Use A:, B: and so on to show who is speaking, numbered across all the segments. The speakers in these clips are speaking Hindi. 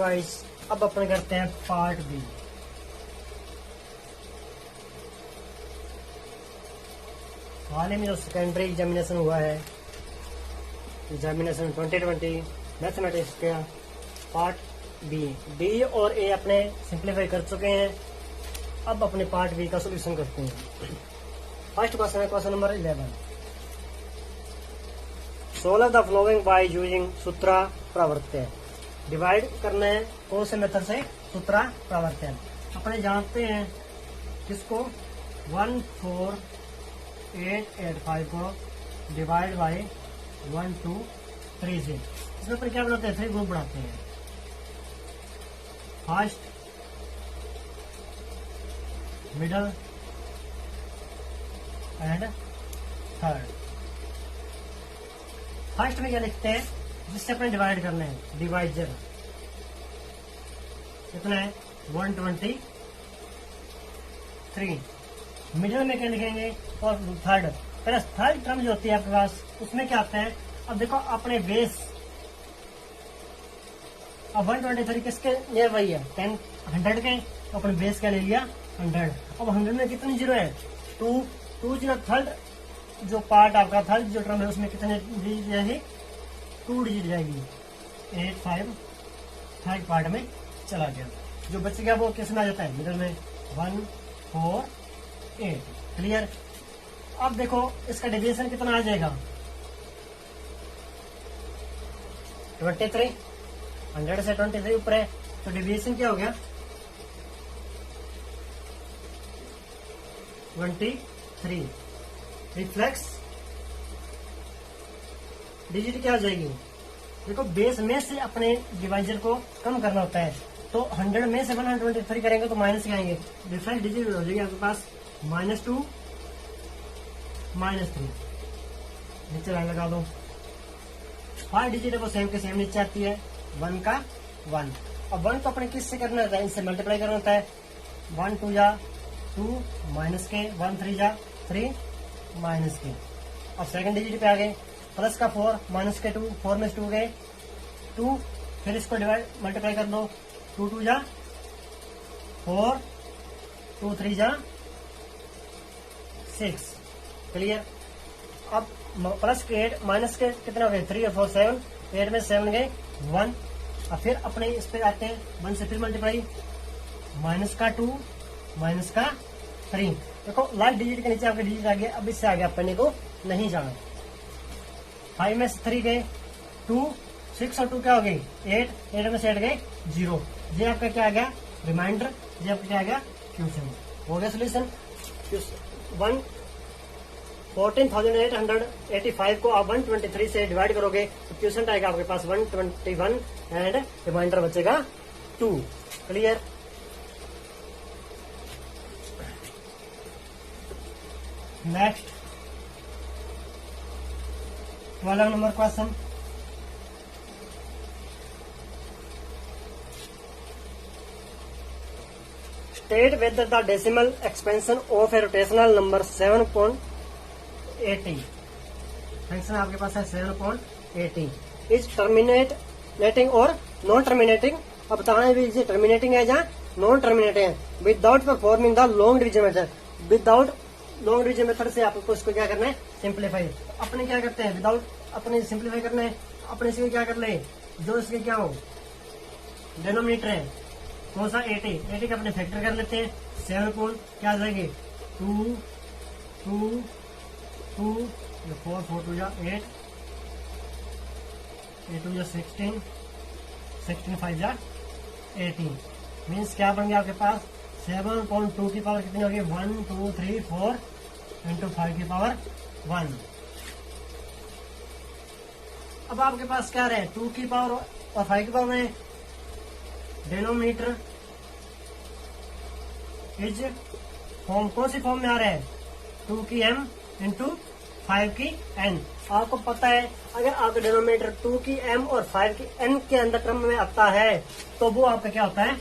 A: गाइस, अब अपन करते हैं पार्ट बी। हाल ही में जो सेकेंडरी एग्जामिनेशन हुआ है, एग्जामिनेशन 2020 मैथमेटिक्स का पार्ट बी और ए अपने सिंप्लीफाई कर चुके हैं। अब अपने पार्ट बी का सोल्यूशन करते हैं। फर्स्ट क्वेश्चन है question number 11। Solve the following by using सूत्रा प्रवर्त्य। डिवाइड करना है कौन से मेथड से? सूत्रा प्रवर्त्य। अपने जानते हैं किसको? 14885 को डिवाइड बाय 1 2 3 से। इसमें पर क्या बनाते हैं? 3 ग्रुप बनाते हैं। First, middle and third. First में क्या लिखते हैं जिससे अपने डिवाइड करना है? डिवाइजर कितना है? 123। मिडिल में क्या लिखेंगे? और थर्ड प्लस थर्ड टर्म जो होती है आपके पास, उसमें क्या आता है? अब देखो अपने बेस, अब 123 किसके नियर वही है? 10 100 के, तो अपने बेस क्या ले लिया? 100। अब 100 में कितनी जीरो है? 2 जीरो। थर्ड जो पार्ट आपका थर्ड जो टर्म है उसमें कितने डिजिट जाएगी? 2 डिजिट जाएगी। 8 5 थर्ड पार्ट में चला गया। जो बच गया वो किस में आ जाता है? मिडल में 1 4 8। क्लियर। अब देखो इसका डिवीजन कितना आ जाएगा? 23। 100 से 23 ऊपर है, तो डिवीजन क्या हो गया? 23। रिफ्लेक्स डिजिट क्या हो जाएगी? देखो बेस में से अपने डिवाइजर को कम करना होता है, तो 100 में से 123 करेंगे तो माइनस क्या आएंगे? रिफ्लेक्स डिजिट हो जाएगी आपके पास -2 -3। नीचे लाइन लगा दो। 5 डिजिट है वो सेम के सेम नीचे आती है। 1 का 1। अब 1 को अपने किससे करना होता है? इनसे मल्टीप्लाई करना होता है। 1 2 जा 2 माइनस के, 1 3 जा 3 माइनस के। अब सेकंड डिजिट पे आ गए। प्लस का 4 माइनस के 2, 4 में 2 गए 2। फिर इसको डिवाइड मल्टीप्लाई कर दो। 2 2 जा 4, 2 3 जा 6। क्लियर। अब प्लस के 8 माइनस के कितना हो गए? 3 और 4 7। 8 में 7 गए 1। अब फिर अपने इस पे आते हैं 1 से फिर मल्टीप्लाई। माइनस का 2 माइनस का 3। देखो लास्ट डिजिट के नीचे आपके डिजिट आ गया। अब इससे आगे अपने को नहीं जाना। 5 में से 3 गए 2, 6 और 2 क्या हो गई? 8। 8 में से 8 गए 0। ये आपका क्या आ गया? रिमाइंडर। ये आपका क्या आ गया? क्वेश्चन। हो गया सोल्यूशन। 14,885 को आप 123 से डिवाइड करोगे तो क्वेश्चन आएगा आपके पास 121 एंड रिमाइंडर बचेगा 2। Clear. Next 12 number question. State whether the decimal expansion of A rotational number 7.80। Function आपके पास है 7.80 इज टर्मिनेटिंग और नॉन टर्मिनेटिंग। अब बताना है ये टर्मिनेटिंग है या नॉन टर्मिनेटिंग है। Without performing the long division method. Without long division method से आपको इसको क्या करना है? सिंप्लीफाई। अपने क्या करते हैं? विदाउट अपने सिंप्लीफाई करना है। अपने इसके क्या कर ले? जो इसके क्या हो डिनोमिनेटर है कौन सा? 80 का अपने फैक्टर कर लेते हैं। 7 को क्या आ जाएगी? 2 2 2 4 4 2 8 8 2 16 16 5 18। मीन्स क्या बन गया आपके पास? 7.2 की पावर कितनी होगी? 1 2 3 4 इंटू 5 की पावर 1। अब आपके पास क्या रहे? 2 की पावर और 5 की पावर में डिनोमिनेटर इज फॉर्म कौन सी फॉर्म में आ रहा है? 2 की m इंटू 5 की n। आपको पता है अगर आपका डिनोमिनेटर 2 की m और 5 की n के अंदर टर्म में आता है तो वो आपका क्या होता है?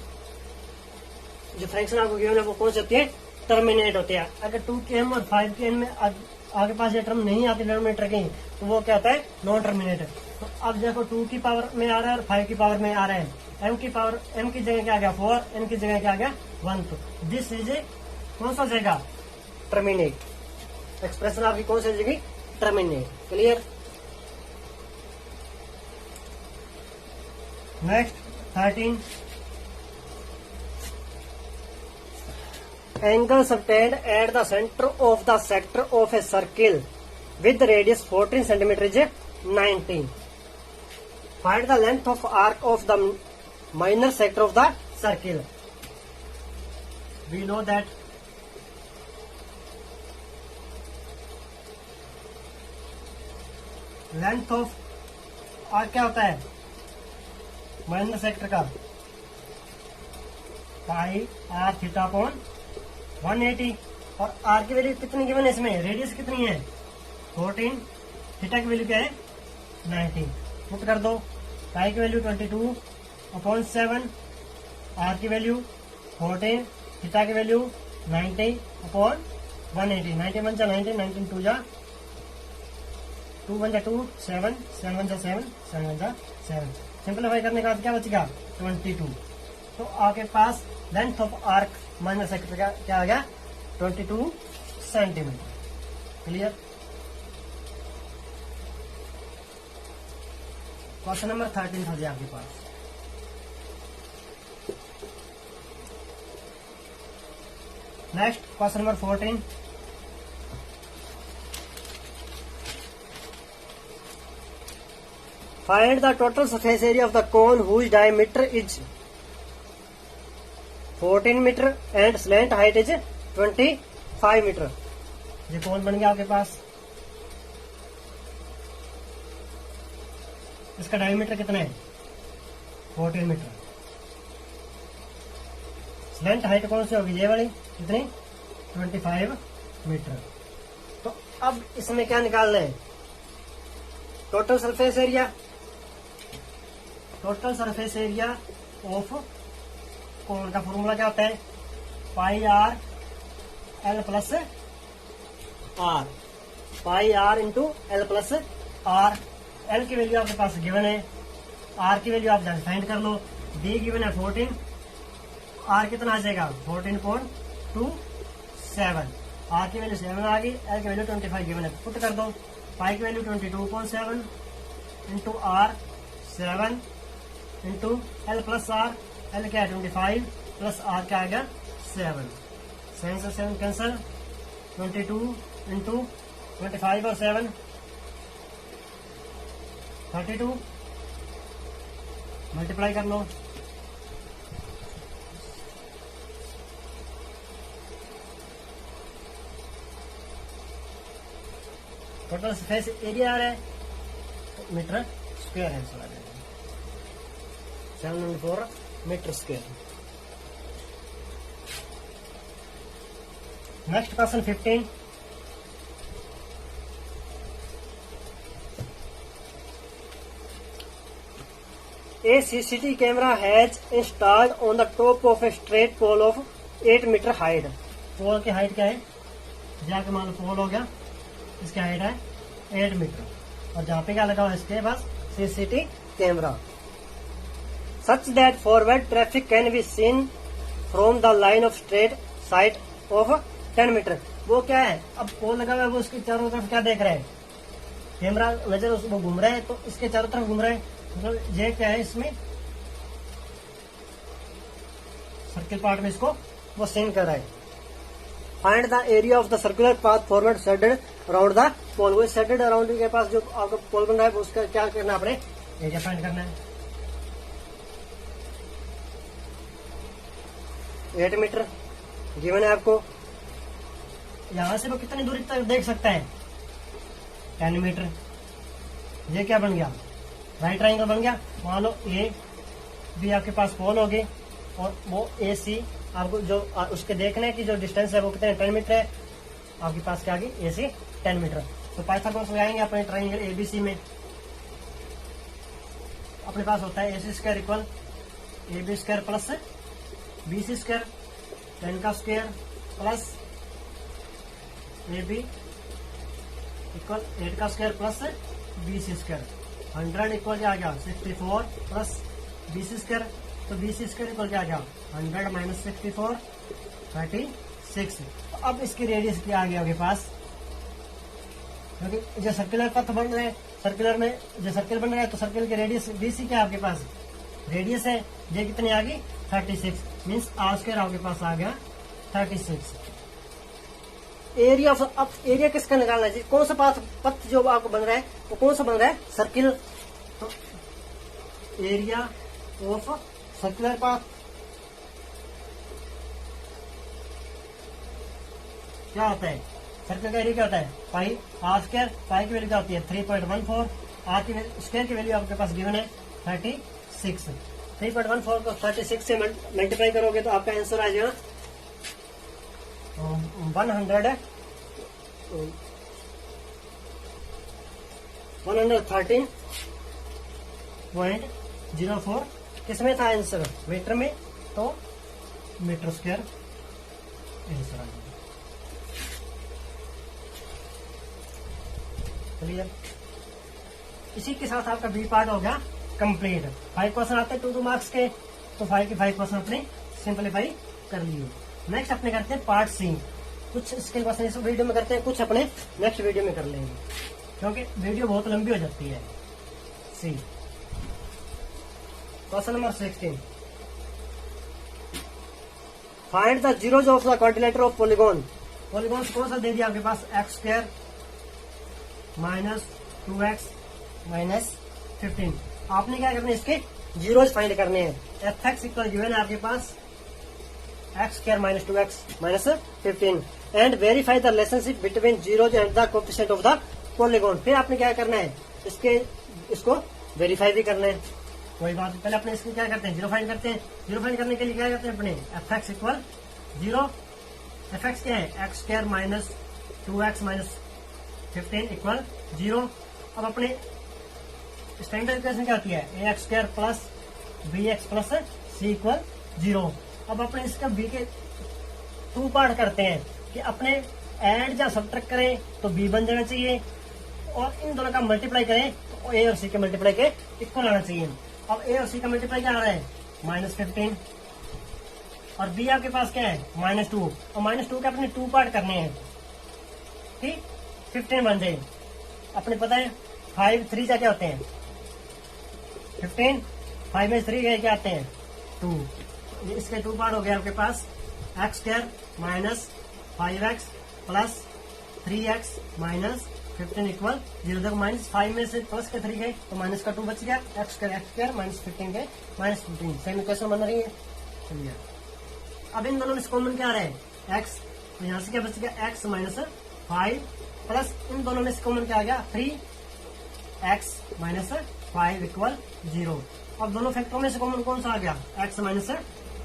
A: जो फ्रैक्शन आपको गिवन है वो कौन सी होती है? टर्मिनेट होती है। अगर 2 की m और 5 की n में आगे पास ये टर्म नहीं आती डिनोमिनेटर की तो वो क्या होता है? Non terminate. तो अब देखो 2 की पावर में आ रहा है और 5 की पावर में आ रहा है। m की पावर m की जगह क्या आ गया 4, n की जगह क्या आ गया 1। तो दिस इज कौन सा जाएगा टर्मिनेट। एक्सप्रेशन आपकी कौन सी जाएगी terminate. Clear. Next 13 angle subtend at the centre of the sector of a circle with radius 14 centimeter is 19. Find the length of arc of the minor sector of the circle. We know that length of arc क्या होता है माइनर सेक्टर का पाई आर थीटा अपॉन 180। और आर की वैल्यू कितनी गिवन है इसमें, रेडियस कितनी है 14, थीटा की वैल्यू क्या है 19। पुट कर दो, पाई की वैल्यू 22 अपॉन 7, आर की वैल्यू 14, थीटा की वैल्यू 90 अपॉन 180। 90 1 जा 90, 19 2 जा 2 1 जा 2, 7 7 1 जा 7, 7 1 जा 7। सिंपलीफाई करने के बाद क्या बचेगा 22। तो आपके पास length of arc minor sector का क्या आ गया 22 सेंटीमीटर। क्लियर। क्वेश्चन नंबर 13 हो गया आपके पास। Next question number 14 find the total surface area of the cone whose diameter is 14 metre and slant height is 25 metre. ये कोन बन गया आपके पास। इसका डायमीटर कितना है 14 मीटर। स्लैंट हाइट कौन सी होगी ये वाली कितनी 25 मीटर। तो अब इसमें क्या निकालना है total surface area. Total surface area of cone का फॉर्मूला क्या होता है pi r l plus r, pi r into l plus r. L की वैल्यू आपके पास गिवन है, आर की वैल्यू आप फाइंड कर लो। डी गिवन है 14, आर कितना आ जाएगा 14.27। आर की वैल्यू 7 आ गई, एल की वैल्यू 25 गिवन है। पुट कर दो, पाई की value 22.7 into r 7 into l plus r. L क्या है 25 प्लस आर क्या आ गया 7। 7 से 7 कैंसल, 22 इंटू 25 और 7 32। मल्टीप्लाई कर लो, टोटल सरफेस एरिया आ रहा है तो मीटर स्क्वायर है 704 metre square. Next question 15 A CCTV camera has installed on the top of a straight pole of 8 metre height. Pole की हाइट क्या है जाके मान लो पोल हो गया, इसकी हाइट है 8 मीटर और जहाँ पे क्या लगा हुआ इसके पास CCTV camera. Such that forward traffic can be seen from the line of straight side of 10 metre. वो क्या है अब पोल लगा हुआ है, वो उसके चारों तरफ क्या देख रहे हैं कैमरा नजर वो घूम रहा है तो इसके चारों तरफ घूम रहा है। मतलब ये क्या है इसमें सर्किल पार्ट में इसको वो सीन कर रहा है। Find the area of the circular path forward shaded around the pole. वो शेडेड अराउंड के पास जो आपका पोल बन रहा है उसका क्या करना आपने एरिया फाइंड करना है। 8 मीटर गिवन है आपको। यहां से वो कितनी दूरी तक देख सकता है 10 मीटर। ये क्या बन गया राइट ट्राइंगल बन गया। मान लो ए भी आपके पास पोल हो गए और वो ए सी आपको जो उसके देखने की जो डिस्टेंस है वो कितने 10 मीटर है। आपके पास क्या आ गई ए सी 10 मीटर। तो पाइथागोरस लगाएंगे अपने ट्राइंगल एबीसी में। अपने पास होता है AC square equal AB square plus BC square 10 का स्क्वायर प्लस AB इक्वल 8 का square plus BC square. 100 equal क्या आ गया 64 प्लस BC², तो BC² इक्वल क्या आ गया 100 माइनस 64 36। अब इसकी रेडियस क्या आ गया आपके पास, क्योंकि जो सर्कुलर पथ बन रहे हैं, सर्कुलर में जो सर्कल बन रहा है तो सर्कल की रेडियस BC क्या आपके पास रेडियस है, ये कितनी आ गई 36, मीन्स R² आपके पास आ गया 36। एरिया ऑफ, अब एरिया किसका निकालना है, कौन सा पथ जो आपको बन रहा है वो कौन सा बन रहा है सर्किल, तो एरिया ऑफ सर्कुलर पाथ क्या होता है, सर्कल का एरिया क्या होता है पाई R², पाई की वैल्यू क्या होती है 3.14, R की स्क्वायर की वैल्यू आपके पास गिवन है 36। 3.14 को 36 से मल्टीप्लाई करोगे तो आपका आंसर आ जाएगा 113.04 किसमें था आंसर मीटर में, तो मीटर स्क्वायर आंसर आ जाएगा। क्लियर। इसी के साथ आपका बी पार्ट हो गया कंप्लीट। 5 क्वेश्चन आते हैं 2 मार्क्स के, तो 5 के 5 क्वेश्चन अपने सिंपलीफाई कर लिए। नेक्स्ट अपने करते हैं पार्ट सी। कुछ इसके क्वेश्चन इस वीडियो में करते हैं, कुछ अपने नेक्स्ट वीडियो में कर लेंगे क्योंकि वीडियो बहुत लंबी हो जाती है। See question number 16, find the zeroes of the quadrilateral of polygon. Polygon कौन सा दे दिया आपके पास x² माइनस 2x माइनस 15। आपने क्या करना है इसके जीरोज फाइंड करने हैं। fx इक्वल गिवन है आपके पास x² minus 2x minus 15 and verify the relationship between zeros and the coefficient of the polygon. फिर आपने क्या करना है इसको वेरीफाई भी करना है। कोई बात नहीं, पहले अपने इसको क्या करते हैं जीरो फाइंड करते हैं। जीरो फाइंड करने के लिए क्या करते हैं अपने fx इक्वल 0, fx क्या है x² minus 2x minus 15 equal 0। अब अपने स्टैंडर्ड इक्वेशन क्या होती है ax² plus bx plus c equal 0। अब अपने इसका b के 2 पार्ट करते हैं कि अपने एड या सब्ट्रैक्ट करें तो b बन जाना चाहिए और इन दोनों का मल्टीप्लाई करें तो a और c के मल्टीप्लाई के इक्वल आना चाहिए। अब a और c का मल्टीप्लाई क्या आ रहा है -15 और b आपके पास क्या है -2 और -2 के अपने 2 पार्ट करने हैं, ठीक 15 बन जाए। अपने पता है 5 3 क्या होते हैं 15, 5 में 3 क्या आते हैं 2। इसके 2 पार्ट हो गए आपके पास x² minus 5x plus 3x minus 15 equal 0। देखो -5 में से प्लस के 3 गए तो माइनस का 2 बच गया, x² माइनस 15 गए -15। सेम इक्वेशन बन रही है। चलिए अब इन दोनों में कॉमन क्या आ रहा है x, तो यहाँ से क्या बच गया x माइनस 5 प्लस इन दोनों में से कॉमन क्या आ गया 3x माइनस 5 इक्वल 0। अब दोनों फैक्टरों में से कॉमन कौन सा आ गया x माइनस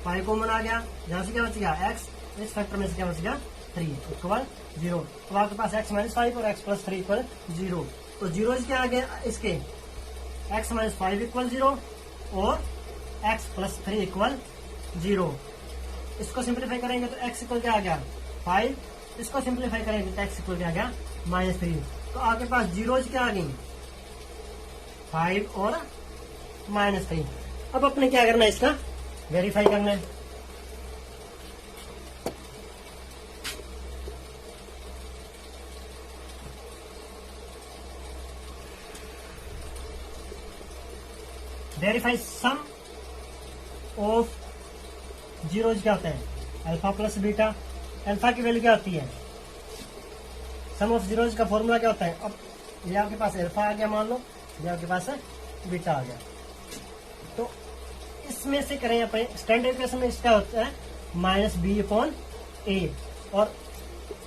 A: 5 कॉमन आ गया, जहाँ से क्या बच गया x, इस फैक्टर में से क्या बच गया 3 इक्वल 0। तो आपके पास x माइनस 5 और x प्लस 3 इक्वल 0। तो जीरो क्या आ गया इसके x माइनस 5 इक्वल 0 और x प्लस 3 इक्वल 0। इसको सिंप्लीफाई करेंगे तो x इक्वल क्या आ गया 5, इसको सिंप्लीफाई करेंगे तो x इक्वल क्या आ गया -3। तो आपके पास जीरोज क्या आ गई 5 और -3। अब अपने क्या करना है इसका वेरीफाई करना है। वेरीफाई सम ऑफ जीरोज क्या होता है अल्फा प्लस बीटा। अल्फा की वैल्यू क्या होती है, सम ऑफ जीरोज का फॉर्मूला क्या होता है। अब ये आपके पास अल्फा आ गया, मान लो ये आपके पास बीटा आ गया, तो इसमें से करें अपने स्टैंडर्ड इक्वेशन में इसका होता है -b/a और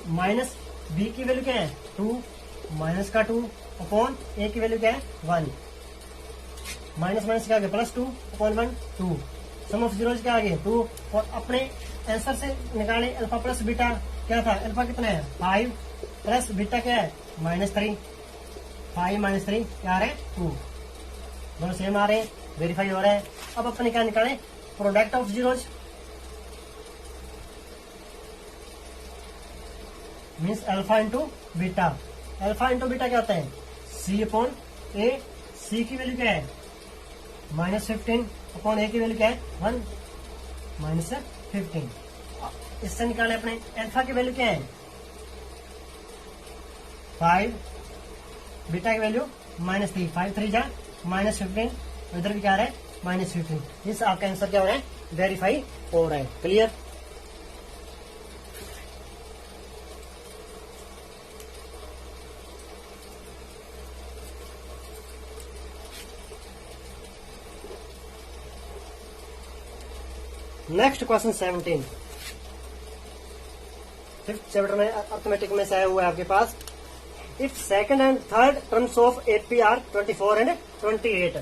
A: माइनस बी की वैल्यू क्या है 2, माइनस का 2 अपॉन ए की वैल्यू क्या है 1, माइनस माइनस क्या आ गया +2 अपॉन 1 2। सम ऑफ जीरोज क्या आ गया 2 और अपने आंसर से निकाले अल्फा प्लस बीटा क्या था, अल्फा कितना है 5 प्लस बीटा क्या है -3, 5 -3 क्या आ रहे हैं 2, दोनों सेम आ रहे हैं, वेरीफाई हो रहा है। अब अपने क्या निकाले product of zeros means alpha into beta. Alpha into beta क्या होता है c/a, सी की वैल्यू क्या है -15 अपॉन ए की वैल्यू क्या है 1 -15। इससे निकाले अपने अल्फा की वैल्यू क्या है 5, बीटा की वैल्यू -3, 5 3 जा -15, इधर भी क्या आ रहा है -15। इस आपका आंसर क्या हो रहा है वेरीफाई हो रहा है। Clear. Next question 17 fifth chapter में अर्थमेटिक में से आया हुआ है आपके पास। If second and third terms of AP are 24 and 28,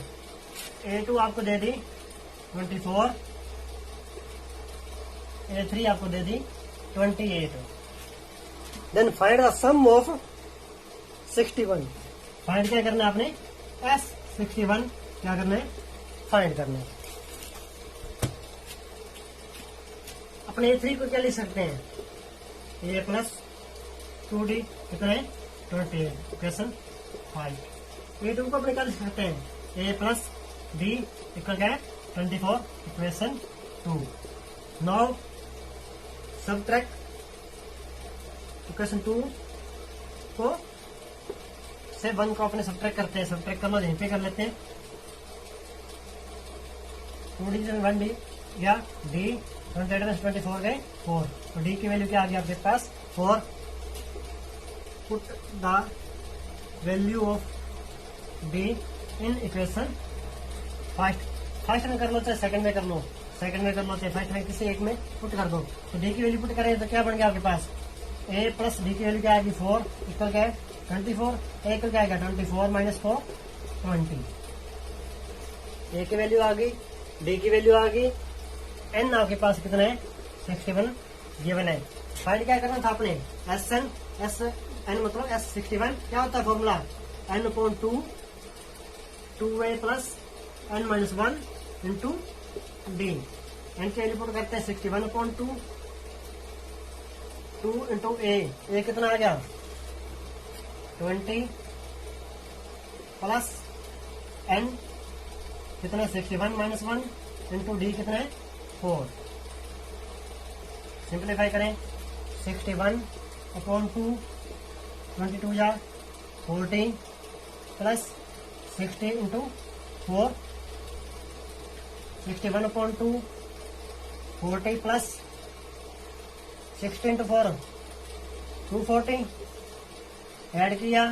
A: A2 आपको दे दी 24, A3 आपको दे दी 28, then find the sum of 61। Find क्या करना है आपने S61 क्या करना है फाइंड करना है। अपने A3 को क्या लिख सकते हैं A प्लस 2D कितना है 28, इक्वेशन 5। A2 को अपने क्या लिख सकते हैं A प्लस D इक्वल क्या है 24, इक्वेशन 2। नाउ सबट्रैक्ट इक्वेशन 2 को से 1 को अपने सबट्रैक्ट करते हैं। सबट्रैक्ट करना यहीं पे कर लेते हैं। 2D 1D या D 28 24 गए 4, तो D की वैल्यू क्या आ गई आपके पास 4। Put the value of D in equation first में कर लो चाहे सेकंड में कर लो, सेकंड में कर लो चाहे फर्स्ट में, किसी एक में पुट कर दो। तो D की वैल्यू पुट करें तो क्या बन गया आपके पास A प्लस D की वैल्यू क्या आएगी 4 इक्वल क्या है 24, A इक्वल क्या आएगा 24 माइनस 4 20। A की वैल्यू आ गई, D की वैल्यू आ गई, N आपके पास कितना है 61 गिवन है। फाइंड क्या करना था आपने SN मतलब S61 क्या होता है formula N/2 2A plus N minus 1 into D। N की वैल्यू पुट करते हैं 61/2 2 इंटू A कितना आ गया 20 प्लस N कितना 61 माइनस 1 इंटू D कितना है 4। सिंप्लीफाई करें 61/2 22 या 40 plus 60 into 4 61/2 40 plus 60 into 4 240 add किया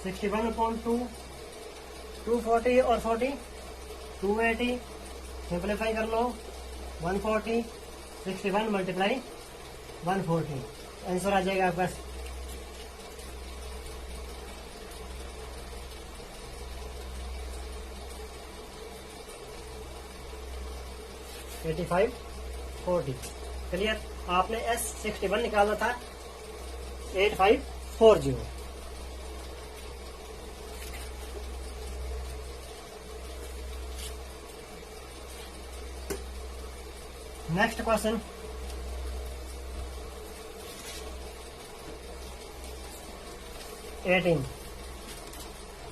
A: 61/2 240 और 40 280 सिंप्लीफाई कर लो 140 61 मल्टीप्लाई 140 आंसर आ जाएगा आपके पास 8540। क्लियर। आपने S61 निकालना था 8540। Next question 18।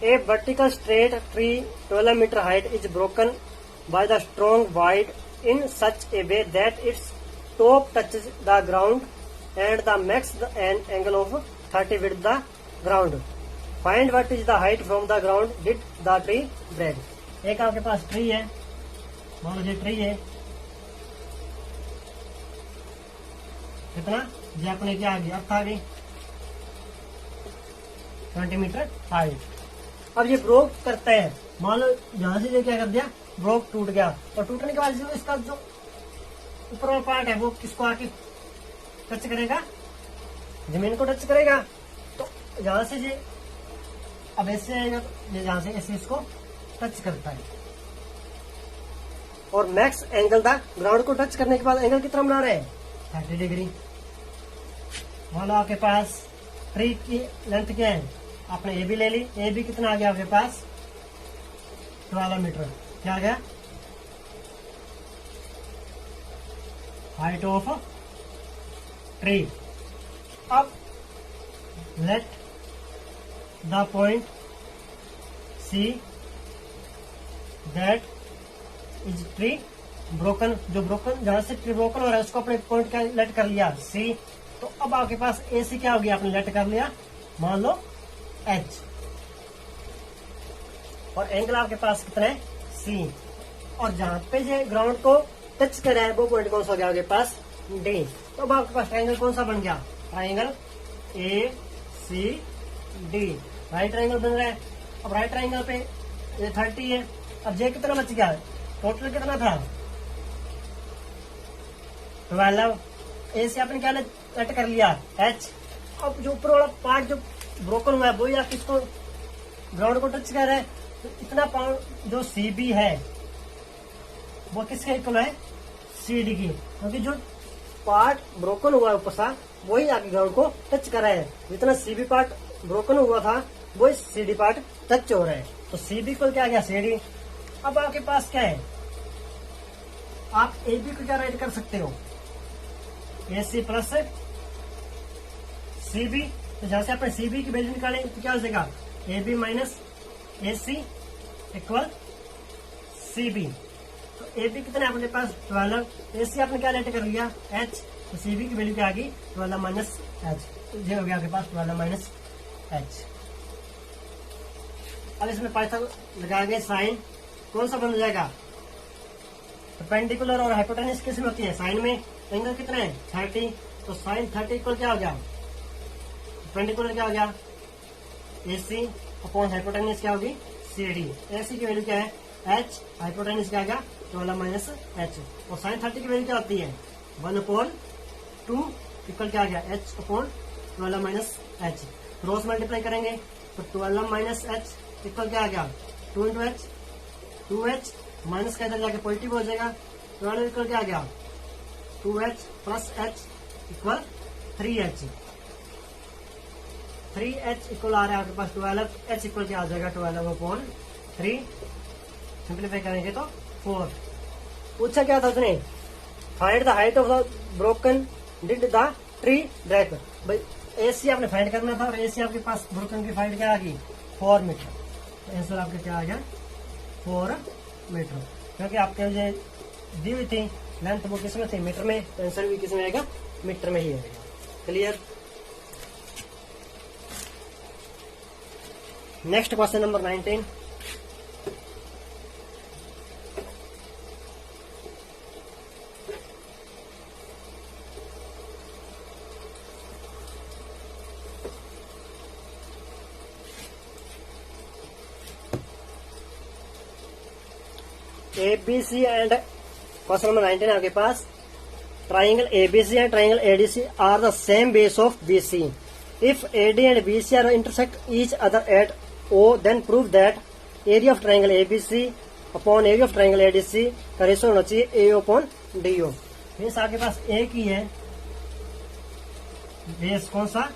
A: A vertical straight tree 12 meter height is broken by the strong wind in such a way that its top touches the ground and the makes an angle of 30 with the ground. Find what is the height from the ground did the tree break. एक आपके पास ट्री है, मान लो ये ट्री है कितना जी अपने क्या आ गई अर्थ आ गई 20 मीटर हाइट। अब ये ब्रोक करता है, मान लो यहां से ये क्या कर दिया ब्रोक टूट गया, और टूटने के बाद इसका जो ऊपर वाला पार्ट है वो किसको आके टच करेगा जमीन को टच करेगा। तो यहां से ये अब ऐसे आएगा, ये यहां से ऐसे इसको टच करता है और मैक्स एंगल द ग्राउंड को टच करने के बाद एंगल कितना बना रहे हैं 30 डिग्री। मान लो आपके पास ट्री की लेंथ क्या है, आपने ए भी ले ली, ए भी कितना आ गया आपके पास 12 मीटर, क्या आ गया हाइट ऑफ ट्री। अब let the point see that is tree broken, जो ब्रोकन जहां से ट्री ब्रोकन हो रहा है उसको अपने पॉइंट का लेट कर लिया सी। तो अब आपके पास ए सी क्या हो गया, आपने लेट कर लिया, मान लो एच, और एंगल आपके पास कितना है सी, और जहां पे जो ग्राउंड को टच कर रहा है वो पॉइंट कौन सा हो गया आपके पास डी। तो अब आपके पास ट्राइंगल कौन सा बन गया, triangle A C D, right triangle बन रहा है। अब राइट ट्राइंगल पे ये 30 है, अब जे कितना बच गया, टोटल कितना था 12, ए से आपने क्या लेट कर लिया एच। अब जो ऊपर वाला पार्ट जो ब्रोकन हुआ है वो या किसको ग्राउंड को टच कर रहा है, तो इतना पार्ट जो सी बी है वो किसके इक्वल है सी डी की, क्योंकि जो पार्ट ब्रोकन हुआ है ऊपर सा वही आगे ग्राउंड को टच कर रहा है, जितना सी बी पार्ट ब्रोकन हुआ था वही सी डी पार्ट टच हो रहा है, तो सी बी इक्वल क्या आ गया सी डी। अब आपके पास क्या है, आप ए बी को क्या राइट कर सकते हो ए सी प्लस सी बी, तो जहां से आपने सी बी की वैल्यू निकाले तो क्या हो जाएगा A B minus A C equal C B. तो ए बी कितना है अपने पास 12, ए सी आपने क्या लेट कर लिया एच, तो सी बी की वैल्यू क्या आ गई 12 माइनस एच, तो ये हो गया आपके पास 12 माइनस एच। अब इसमें पाइथन लगाएंगे साइन, कौन सा बन जाएगा, परपेंडिकुलर और हाइपोटेन्यूस किस में होती है साइन में, एंगल कितना है 30, तो साइन 30 इक्वल क्या हो गया, परपेंडिकुलर क्या हो गया ए सी अपॉन हाइपोटेन्यूस क्या होगी सी डी। ए सी की वैल्यू क्या है एच, हाइपोटेन्यूस क्या आ गया 12 माइनस एच, और साइन 30 की वैल्यू क्या होती है 1/2 इक्वल क्या आ गया H upon 12 minus H. Cross multiply करेंगे तो 12 माइनस एच इक्वल क्या आ गया 2 इंटू एच, 2h माइनस का इधर जाके पॉजिटिव हो जाएगा, 12 इक्वल क्या आ गया 2h plus h equal 3h, 3h equal आ रहा है आपके पास 12, h इक्वल क्या आ जाएगा 12/3, सिंप्लीफाई करेंगे तो 4। पूछा क्या था उसने, find the height of the broken did the tree break, भाई एसी आपने फाइंड करना था और एसी आपके पास ब्रोकन की फाइंड क्या आ गई 4 मीटर, तो आंसर आपका क्या आ गया 4 मीटर, क्योंकि आपके जो दी हुई थी लेंथ वो किस में थी मीटर में, तो आंसर भी किस में आएगा मीटर में ही आएगा। Clear. Next question number 19, ABC and question number 19 आपके पास, triangle ABC and triangle ADC are the same base of BC, if AD and BC are intersect each other at O then prove that area of triangle ABC upon area of triangle ADC का रेशो होना चाहिए AO अपॉन DO। बेस आपके पास एक ही है, बेस कौन सा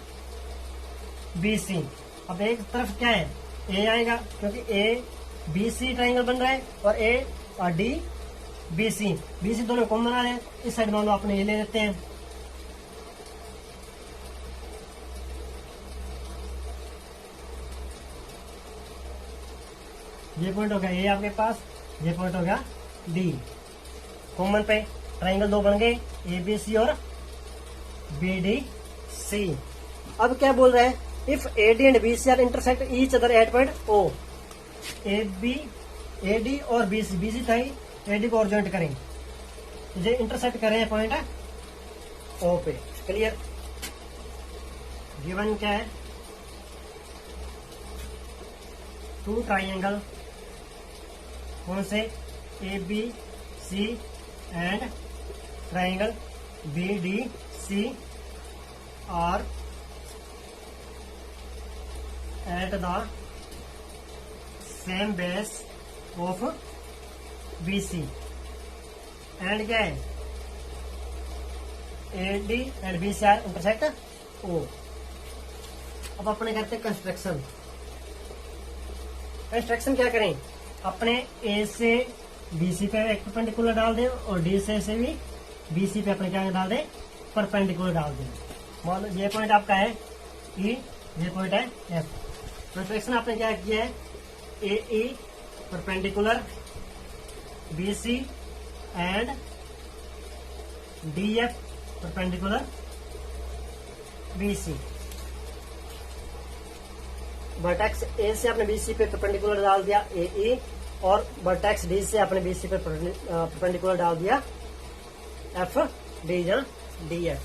A: BC, अब एक तरफ क्या है A आएगा क्योंकि ABC ट्राइंगल बन रहा है और A और D BC दोनों कौन बना रहे हैं, इस साइड मान लो आपने ये ले लेते हैं, ये पॉइंट हो गया A आपके पास, ये पॉइंट हो गया D, कॉमन पे ट्राइंगल दो बन गए ABC और BDC। अब क्या बोल रहा है, if AD and BC are intersect each other at point O, AD और BC था ही, AD को और ज्वाइंट करें, ये इंटरसेक्ट करें पॉइंट है O पे। क्लियर। गिवन क्या है, 2 ट्राइंगल कौन से ABC and triangle BDC are at the same base of BC and क्या है AD and BC are intersect O। अब अपने करते हैं कंस्ट्रक्शन, क्या करें, अपने A से BC पे एक परपेंडिकुलर डाल दें और D से भी BC पे अपने क्या डाल दें परपेंडिकुलर डाल दें। मान लो ये पॉइंट आपका है E, ये पॉइंट है F। कंस्ट्रक्शन आपने क्या किया है, AE perpendicular BC and DF perpendicular BC। Vertex A से आपने BC पे परपेंडिकुलर डाल दिया AE, और वर्टेक्स D से आपने BC पे परपेंडिकुलर डाल दिया FD या DF।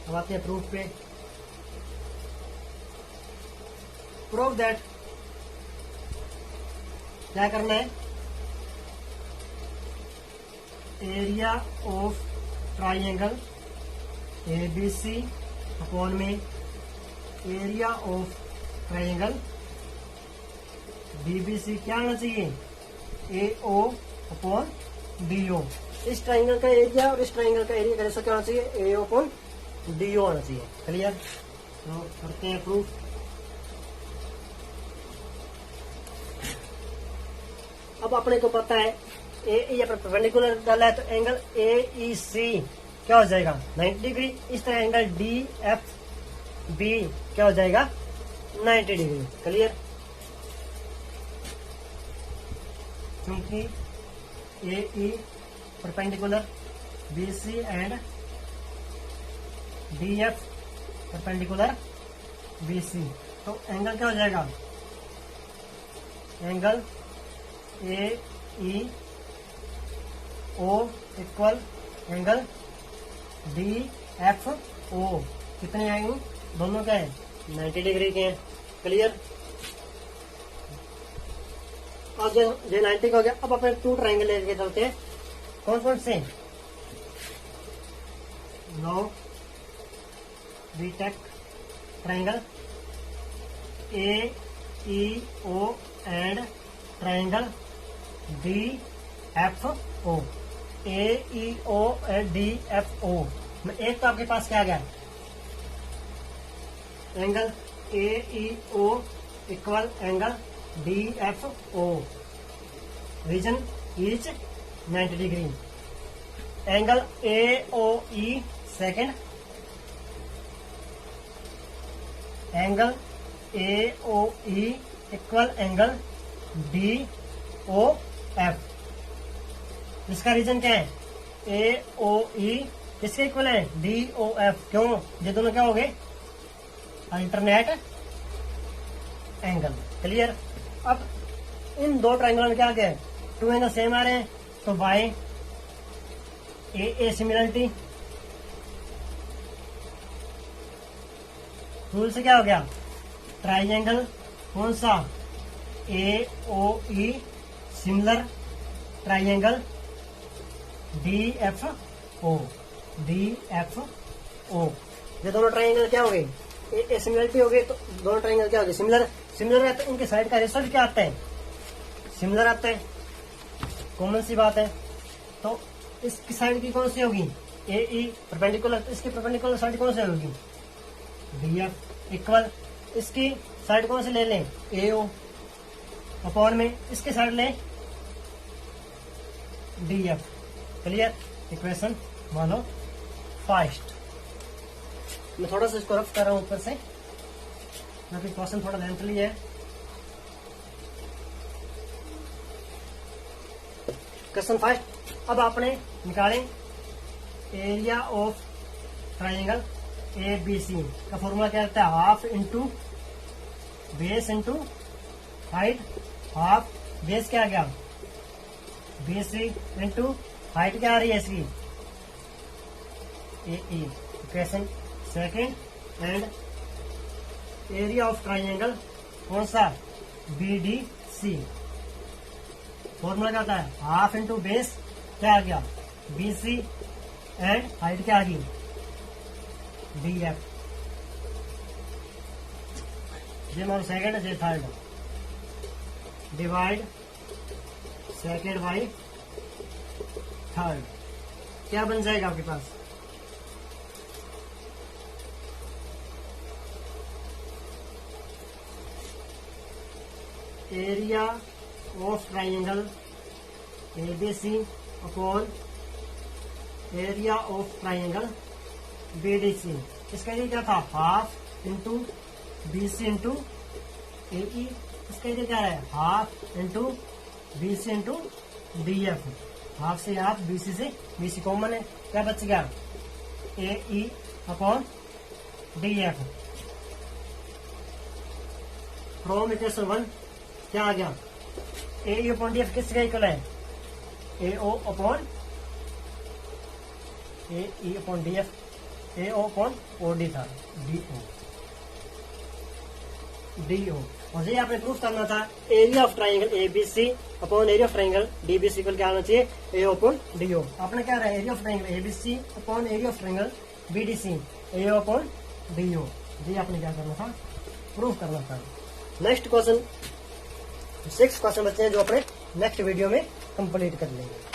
A: अब आते हैं प्रूफ पे। प्रूव दैट, क्या करना है, area of triangle ABC upon में एरिया ऑफ ट्राइंगल BBC क्या आना चाहिए, AO अपॉन DO। इस ट्राइंगल का एरिया और इस ट्राइंगल का एरिया कैसे क्या आना चाहिए, AO अपॉन DO आना चाहिए। क्लियर। तो करते हैं प्रूफ। अब अपने को पता है AE या परपेंडिकुलर डाला है तो एंगल AEC क्या हो जाएगा 90 डिग्री। इस तरह एंगल DFB क्या हो जाएगा 90 डिग्री। क्लियर। क्योंकि AE perpendicular BC and DF perpendicular BC, तो एंगल क्या हो जाएगा, angle AEO equal angle DFO कितने आएंगे, दोनों क्या है 90 डिग्री के हैं। क्लियर। अब जो 90 का हो गया, अब अपने टू ट्राइंगल लेके चलते हैं। कौन कौन से, नो बीटेक triangle AEO and triangle DFO, AEO and DFO में एक तो आपके पास क्या आ गया, angle AEO equal angle DFO, reason each 90 degree. Angle AOE second, angle AOE equal angle DOF। इसका रीजन क्या है, AOE किसके इक्वल है, DOF। क्यों, ये दोनों क्या हो गए, अल्टरनेट एंगल। क्लियर। अब इन दो ट्राइंगलों में क्या आ गया, टू एंगल सेम आ रहे हैं, तो बाय AA सिमिलरिटी रूल से क्या हो गया, ट्राइंगल कौन सा, AOE सिमिलर ट्राइंगल DFO, ये दोनों ट्राइंगल क्या हो गए, AA सिमिलरिटी हो गई, तो दोनों ट्राइंगल क्या हो गए, सिमिलर। सिमिलर है तो इनके साइड का रिजल्ट क्या आता है, सिमिलर आता है, कॉमन सी बात है। तो इसकी साइड की कौन सी होगी, AE परपेंडिकुलर, तो इसकी परपेंडिकुलर साइड कौन सी होगी, DF इक्वल, इसकी साइड कौन सी ले लें, AO अपॉन में इसके साइड लें DF। क्लियर। इक्वेशन मानो फर्स्ट। मैं थोड़ा सा इसको रफ कर रहा हूं ऊपर से, क्योंकि क्वेश्चन थोड़ा लेंथली है। Question first. अब आपने निकालें एरिया ऑफ ट्राइंगल ABC का फॉर्मूला क्या रहता है, half into base into height. Half base क्या आ गया BC इंटू हाइट क्या आ रही है इसकी AE। Equation second. And area of triangle कौन सा BDC, फॉर्मूला क्या होता है, हाफ इंटू बेस क्या आ गया BC एंड हाइट क्या आ गई DF। ये हमारा सेकेंड है, ये थर्ड। डिवाइड सेकेंड बाई थर्ड, क्या बन जाएगा आपके पास, area of triangle ABC upon area of triangle BDC। इसका ये क्या था, half into BC into A E, इसका इधर क्या है half into B C into D F, half से हाफ, बीसी से बीसी कॉमन है, क्या बच गया A E upon D F. From equation 1 क्या आ गया, A E upon D F किसका इक्वल है, A O upon A E upon D F, A O upon O D था, डी ओ। मुझे यहाँ पे प्रूफ करना था area of triangle A B C upon area of triangle D B C equal क्या आना चाहिए, ए अपॉन डी ओ। आपने क्या रहा area of triangle A B C upon area of triangle B D C, A upon D O. जी आपने क्या करना था, प्रूफ करना था। नेक्स्ट क्वेश्चन 6 क्वेश्चन बच्चे हैं जो अपने नेक्स्ट वीडियो में कंप्लीट कर लेंगे।